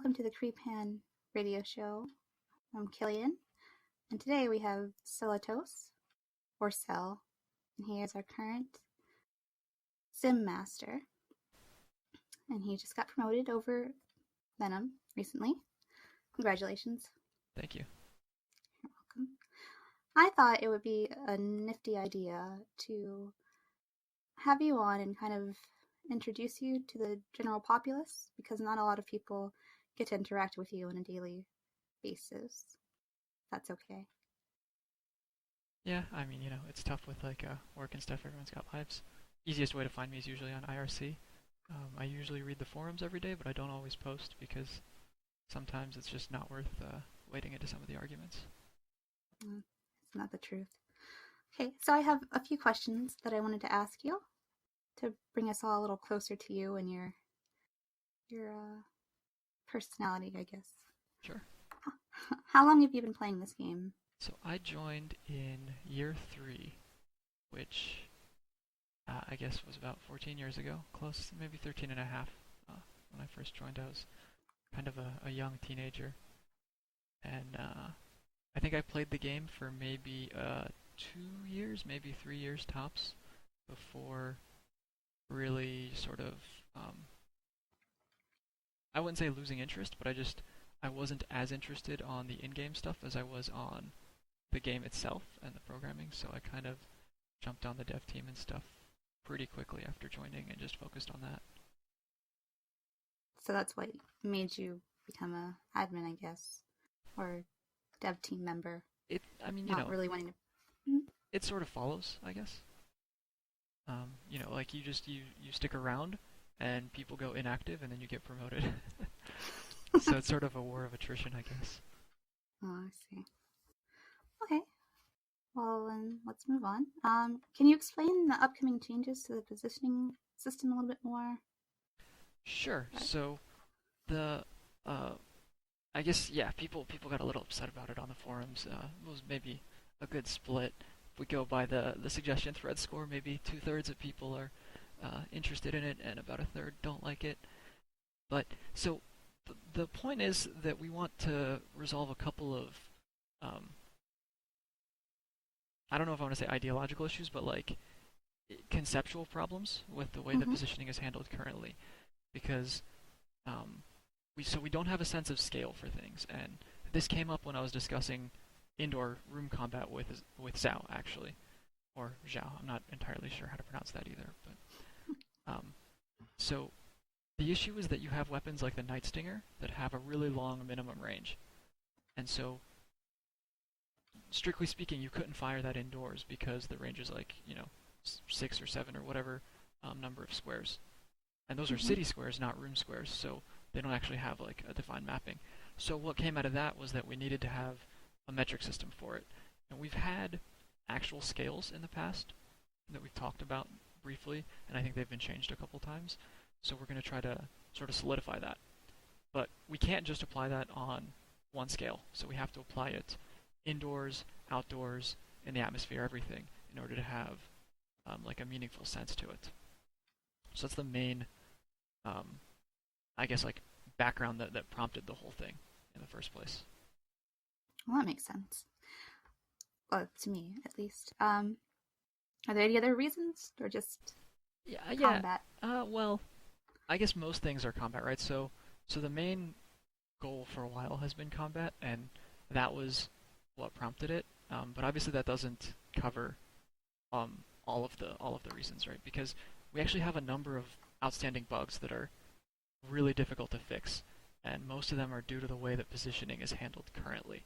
welcome to the Crepan radio show. I'm Kilian, and today we have Selatos, or Cell, and he is our current Sim Master, and he just got promoted over Venom recently. Congratulations. Thank you. You're welcome. I thought it would be a nifty idea to have you on and kind of introduce you to the general populace, because not a lot of people get to interact with you on a daily basis. That's okay. Yeah, I mean, it's tough with work and stuff. Everyone's got lives. Easiest way to find me is usually on IRC. I usually read the forums every day, but I don't always post because sometimes it's just not worth wading into some of the arguments. It's not the truth. Okay, so I have a few questions that I wanted to ask you to bring us all a little closer to you and your personality, I guess. Sure. How long have you been playing this game? So I joined in year 3, which I guess was about 14 years ago, close, maybe 13 and a half. When I first joined, I was kind of a young teenager. And I think I played the game for maybe 2 years, maybe 3 years tops, before really sort of, I wouldn't say losing interest, but I wasn't as interested on the in-game stuff as I was on the game itself and the programming, so I kind of jumped on the dev team and stuff pretty quickly after joining and just focused on that. So that's what made you become a admin, I guess, or dev team member. Not really wanting to. It sort of follows, I guess. Like you stick around and people go inactive and then you get promoted. So it's sort of a war of attrition, I guess. Oh, I see. Okay. Well, then let's move on. Can you explain the upcoming changes to the positioning system a little bit more? Sure. So I guess, yeah, people got a little upset about it on the forums. It was maybe a good split. If we go by the suggestion thread score, maybe 2/3 of people are interested in it and about 1/3 don't like it. But so the point is that we want to resolve a couple of I don't know if I want to say ideological issues, but like conceptual problems with the way that positioning is handled currently, because we don't have a sense of scale for things, and this came up when I was discussing indoor room combat with Zhao, actually, or Zhao. I'm not entirely sure how to pronounce that either, but so the issue is that you have weapons like the Night Stinger that have a really long minimum range, and so strictly speaking, you couldn't fire that indoors because the range is like 6 or 7 or whatever number of squares, and those are city squares, not room squares, so they don't actually have like a defined mapping. So what came out of that was that we needed to have a metric system for it, and we've had actual scales in the past that we've talked about briefly, and I think they've been changed a couple times. So we're going to try to sort of solidify that, but we can't just apply that on one scale. So we have to apply it indoors, outdoors, in the atmosphere, everything, in order to have like a meaningful sense to it. So that's the main, I guess, like background that prompted the whole thing in the first place. Well, that makes sense. Well, to me, at least. Are there any other reasons, or just combat? Well, I guess most things are combat, right? So the main goal for a while has been combat, and that was what prompted it. But obviously that doesn't cover all of the reasons, right? Because we actually have a number of outstanding bugs that are really difficult to fix, and most of them are due to the way that positioning is handled currently.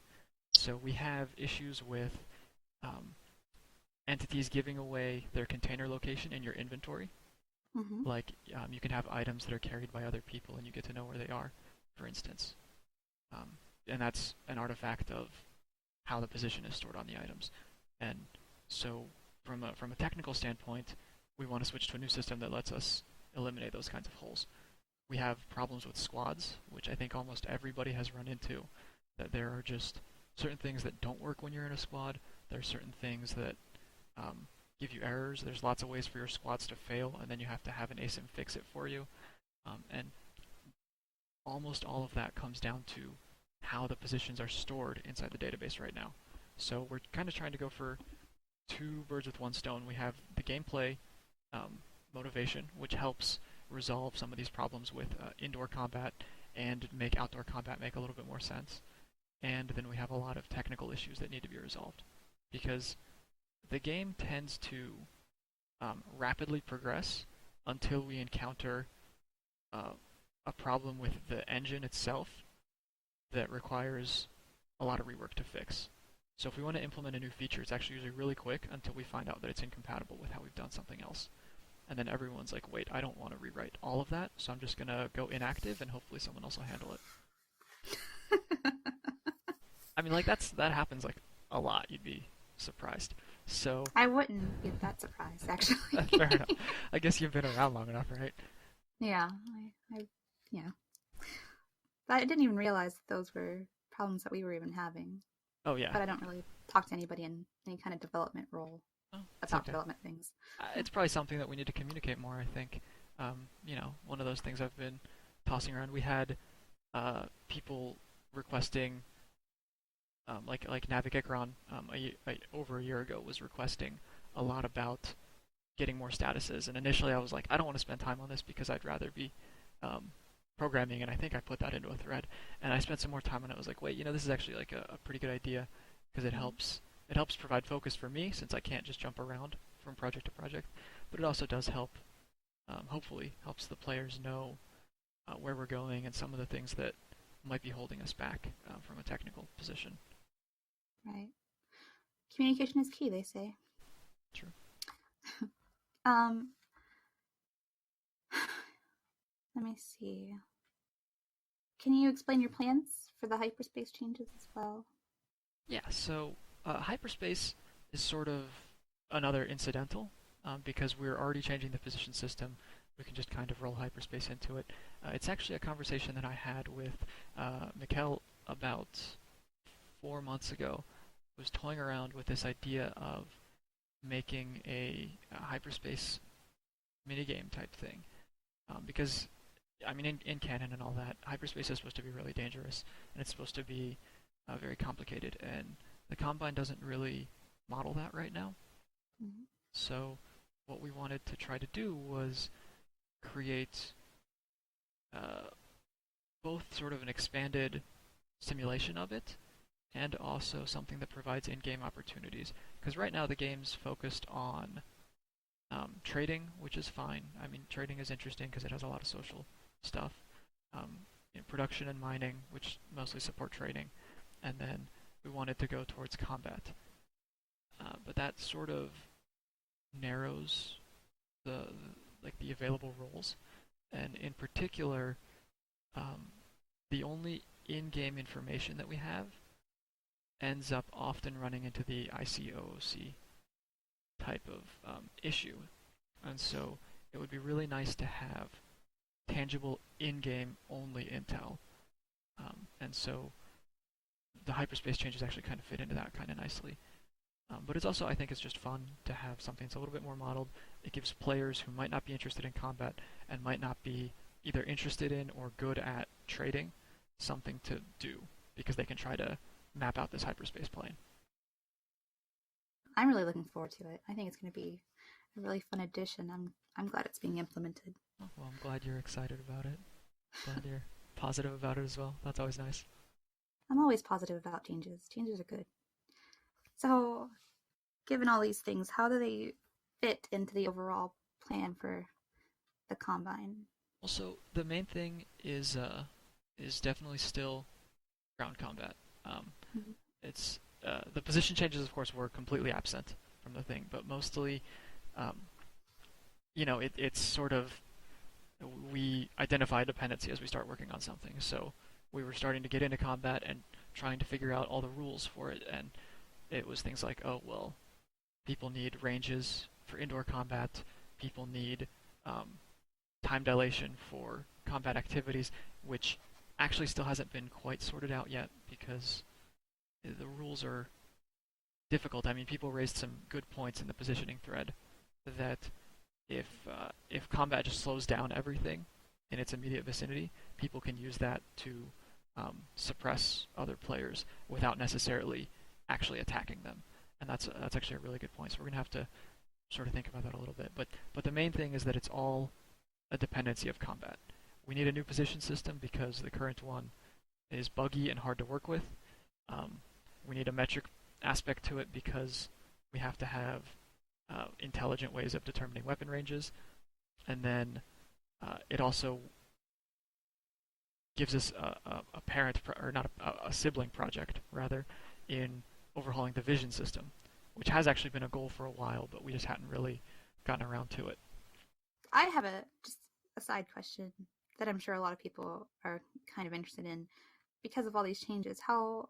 So we have issues with entities giving away their container location in your inventory. Like you can have items that are carried by other people and you get to know where they are, for instance. And that's an artifact of how the position is stored on the items. And so from a technical standpoint, we want to switch to a new system that lets us eliminate those kinds of holes. We have problems with squads, which I think almost everybody has run into, that there are just certain things that don't work when you're in a squad. There are certain things that give you errors. There's lots of ways for your squads to fail, and then you have to have an ASIM fix it for you. And almost all of that comes down to how the positions are stored inside the database right now. So we're kind of trying to go for two birds with one stone. We have the gameplay motivation, which helps resolve some of these problems with indoor combat and make outdoor combat make a little bit more sense. And then we have a lot of technical issues that need to be resolved, because the game tends to rapidly progress until we encounter a problem with the engine itself that requires a lot of rework to fix. So if we want to implement a new feature, it's actually usually really quick until we find out that it's incompatible with how we've done something else. And then everyone's like, wait, I don't want to rewrite all of that, so I'm just going to go inactive and hopefully someone else will handle it. I mean, like, that happens, like, a lot. You'd be surprised. So I wouldn't be that surprised, actually. fair enough. I guess you've been around long enough, right? Yeah, yeah. But I didn't even realize that those were problems that we were even having. Oh, yeah. But I don't really talk to anybody in any kind of development role about development things. It's probably something that we need to communicate more, I think. One of those things I've been tossing around. We had people requesting, like Navigekron over a year ago was requesting a lot about getting more statuses. And initially I was like, I don't want to spend time on this because I'd rather be programming, and I think I put that into a thread. And I spent some more time on it. I was like, wait, this is actually like a pretty good idea, because it helps provide focus for me, since I can't just jump around from project to project. But it also does help, hopefully, helps the players know where we're going and some of the things that might be holding us back from a technical position. Right. Communication is key, they say. True. Let me see. Can you explain your plans for the hyperspace changes as well? Yeah, so hyperspace is sort of another incidental, because we're already changing the position system. We can just kind of roll hyperspace into it. It's actually a conversation that I had with Mikkel about 4 months ago. I was toying around with this idea of making a hyperspace minigame type thing, because I mean, in canon and all that, hyperspace is supposed to be really dangerous, and it's supposed to be very complicated, and the Combine doesn't really model that right now. Mm-hmm. So what we wanted to try to do was create both sort of an expanded simulation of it, and also something that provides in-game opportunities. Because right now the game's focused on trading, which is fine. I mean, trading is interesting because it has a lot of social stuff. Production and mining, which mostly support trading. And then we wanted to go towards combat. But that sort of narrows the available roles. And in particular, the only in-game information that we have ends up often running into the ICOOC type of issue. And so it would be really nice to have tangible in-game only intel. And so the hyperspace changes actually kind of fit into that kind of nicely. But it's also, I think it's just fun to have something that's a little bit more modeled. It gives players who might not be interested in combat and might not be either interested in or good at trading something to do, because they can try to map out this hyperspace plane. I'm really looking forward to it. I think it's going to be a really fun addition. I'm glad it's being implemented. Oh, well, I'm glad you're excited about it. Glad you're positive about it as well. That's always nice. I'm always positive about changes. Changes are good. So, given all these things, how do they fit into the overall plan for the Combine? Well, so the main thing is definitely still ground combat. Mm-hmm. It's the position changes, of course, were completely absent from the thing, but mostly, it's sort of, we identify dependency as we start working on something. So we were starting to get into combat and trying to figure out all the rules for it, and it was things like, oh, well, people need ranges for indoor combat, people need time dilation for combat activities, which actually still hasn't been quite sorted out yet, because the rules are difficult. I mean, people raised some good points in the positioning thread that if combat just slows down everything, in its immediate vicinity, people can use that to suppress other players without necessarily actually attacking them. And that's actually a really good point. So we're going to have to sort of think about that a little bit. But the main thing is that it's all a dependency of combat. We need a new position system because the current one is buggy and hard to work with. We need a metric aspect to it because we have to have intelligent ways of determining weapon ranges. And then it also gives us a parent, or not a sibling project, rather, in overhauling the vision system, which has actually been a goal for a while, but we just hadn't really gotten around to it. I have just a side question that I'm sure a lot of people are kind of interested in. Because of all these changes, how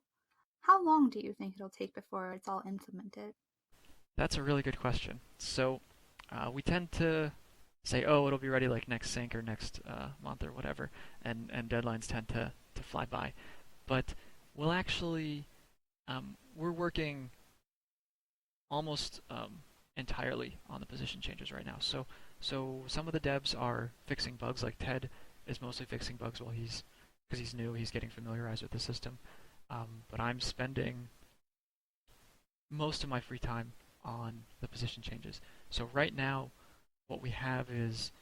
long do you think it'll take before it's all implemented? That's a really good question. So we tend to say, oh, it'll be ready like next sync or next month or whatever, and deadlines tend to fly by. But we'll actually, we're working almost entirely on the position changes right now. So some of the devs are fixing bugs, like Ted is mostly fixing bugs because he's new, he's getting familiarized with the system. But I'm spending most of my free time on the position changes. So right now, what we have is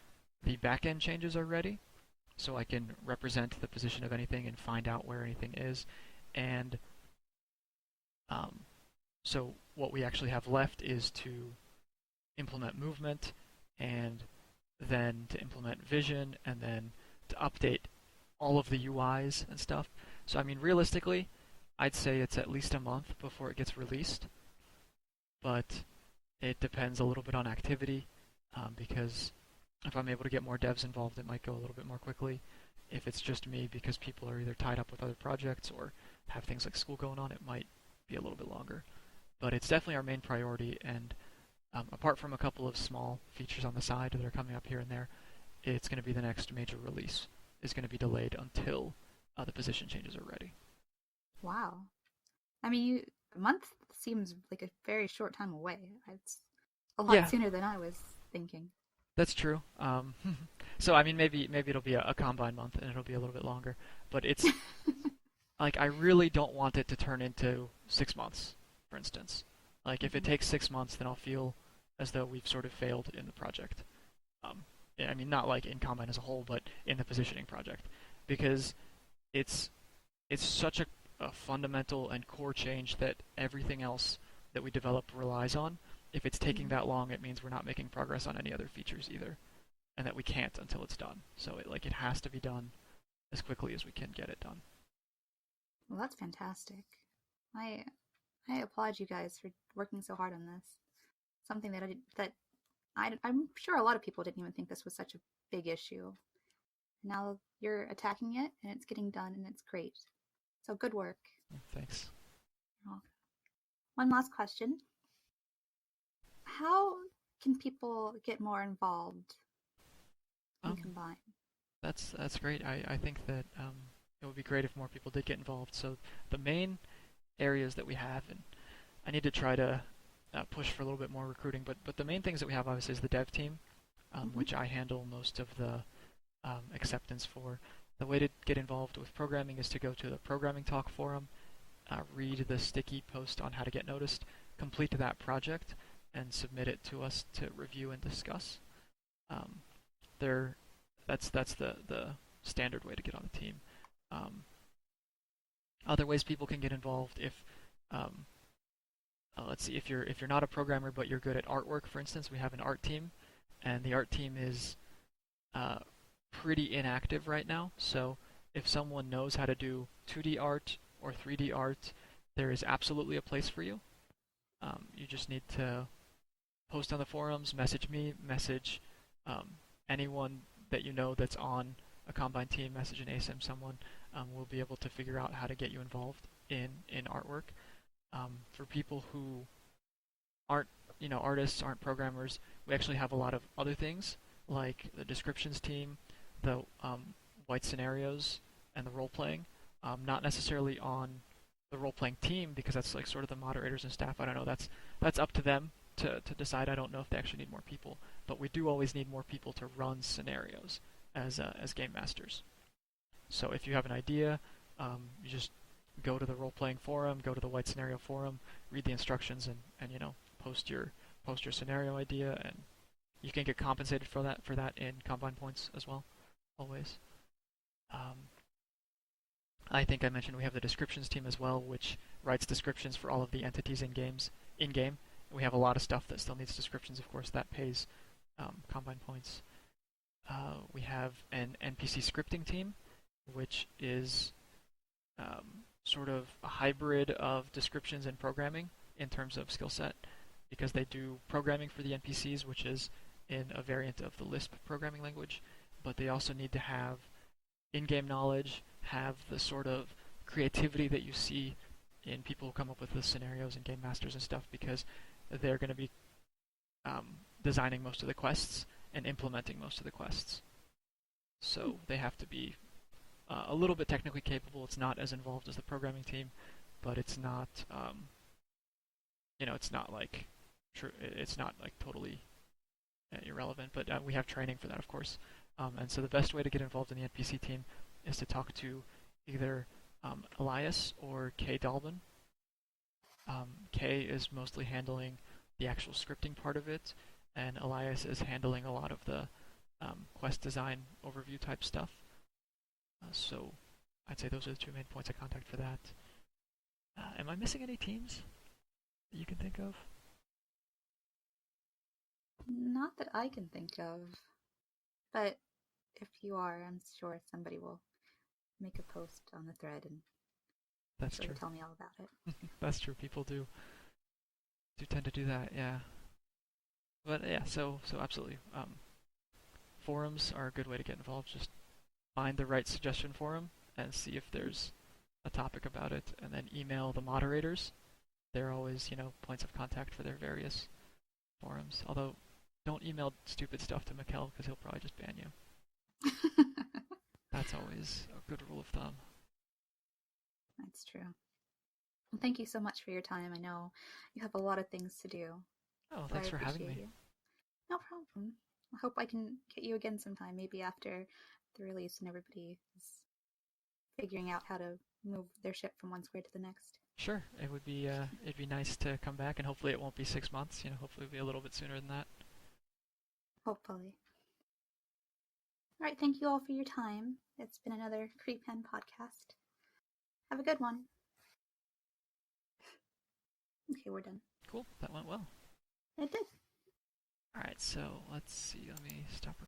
the back-end changes are ready, so I can represent the position of anything and find out where anything is. And so what we actually have left is to implement movement, and then to implement vision, and then to update all of the UIs and stuff. So I mean, realistically, I'd say it's at least a month before it gets released, but it depends a little bit on activity, because if I'm able to get more devs involved, it might go a little bit more quickly. If it's just me because people are either tied up with other projects or have things like school going on, it might be a little bit longer. But it's definitely our main priority, and apart from a couple of small features on the side that are coming up here and there, it's going to be the next major release is going to be delayed until the position changes are ready. Wow. I mean, a month seems like a very short time away. It's a lot sooner than I was thinking. That's true. So I mean, maybe it'll be a combine month and it'll be a little bit longer. But it's like, I really don't want it to turn into 6 months, for instance. Like, if it takes 6 months, then I'll feel as though we've sort of failed in the project. I mean, not like in Combine as a whole, but in the positioning project, because it's such a fundamental and core change that everything else that we develop relies on. If it's taking that long, it means we're not making progress on any other features either, and that we can't until it's done. So it has to be done as quickly as we can get it done. Well, that's fantastic. I applaud you guys for working so hard on this. Something that I'm sure a lot of people didn't even think this was such a big issue. Now you're attacking it, and it's getting done, and it's great. So good work. Thanks. One last question. How can people get more involved in Combine? That's great. I think that it would be great if more people did get involved. So the main areas that we have, and I need to try to push for a little bit more recruiting, but the main things that we have obviously is the dev team, which I handle most of the acceptance for. The way to get involved with programming is to go to the Programming Talk forum, read the sticky post on how to get noticed, complete that project, and submit it to us to review and discuss. That's the standard way to get on the team. Other ways people can get involved, if let's see, if you're not a programmer but you're good at artwork, for instance, we have an art team, and the art team is pretty inactive right now. So if someone knows how to do 2D art or 3D art, there is absolutely a place for you. You just need to post on the forums, message me, message anyone that you know that's on a Combine team, message an ASIM someone. We'll be able to figure out how to get you involved in artwork. For people who aren't artists, aren't programmers, we actually have a lot of other things, like the descriptions team, the white scenarios, and the role-playing. Not necessarily on the role-playing team, because that's like sort of the moderators and staff. I don't know, that's up to them to decide. I don't know if they actually need more people, but we do always need more people to run scenarios, as game masters. So if you have an idea, you just go to the role-playing forum, go to the White Scenario forum, read the instructions, and post your scenario idea, and you can get compensated for that in Combine points as well, always. I think I mentioned we have the descriptions team as well, which writes descriptions for all of the entities in game. We have a lot of stuff that still needs descriptions, of course. That pays Combine points. We have an NPC scripting team, which is sort of a hybrid of descriptions and programming in terms of skill set, because they do programming for the NPCs, which is in a variant of the Lisp programming language, but they also need to have in-game knowledge, have the sort of creativity that you see in people who come up with the scenarios and game masters and stuff, because they're going to be designing most of the quests and implementing most of the quests. So they have to be a little bit technically capable. It's not as involved as the programming team, but it's not, it's not like totally irrelevant. But we have training for that, of course. And so the best way to get involved in the NPC team is to talk to either Elias or Kay Dalbin. Kay is mostly handling the actual scripting part of it, and Elias is handling a lot of the quest design overview type stuff. So I'd say those are the two main points of contact for that. Am I missing any teams that you can think of? Not that I can think of, but if you are, I'm sure somebody will make a post on the thread and That's true. tell me all about it. That's true. People do tend to do that, yeah. But yeah, so absolutely. Forums are a good way to get involved. Just find the right suggestion forum and see if there's a topic about it, and then email the moderators. They're always, points of contact for their various forums. Although, don't email stupid stuff to Mikkel, because he'll probably just ban you. That's always a good rule of thumb. That's true. Well, thank you so much for your time. I know you have a lot of things to do. Oh, thanks for having me. You. No problem. I hope I can get you again sometime, maybe after the release and everybody is figuring out how to move their ship from one square to the next. Sure. It would be it'd be nice to come back, and hopefully it won't be 6 months. Hopefully it'll be a little bit sooner than that. Hopefully. All right, thank you all for your time. It's been another Crepan Podcast. Have a good one. Okay, we're done. Cool. That went well. It did. All right, so let's see. Let me stop recording.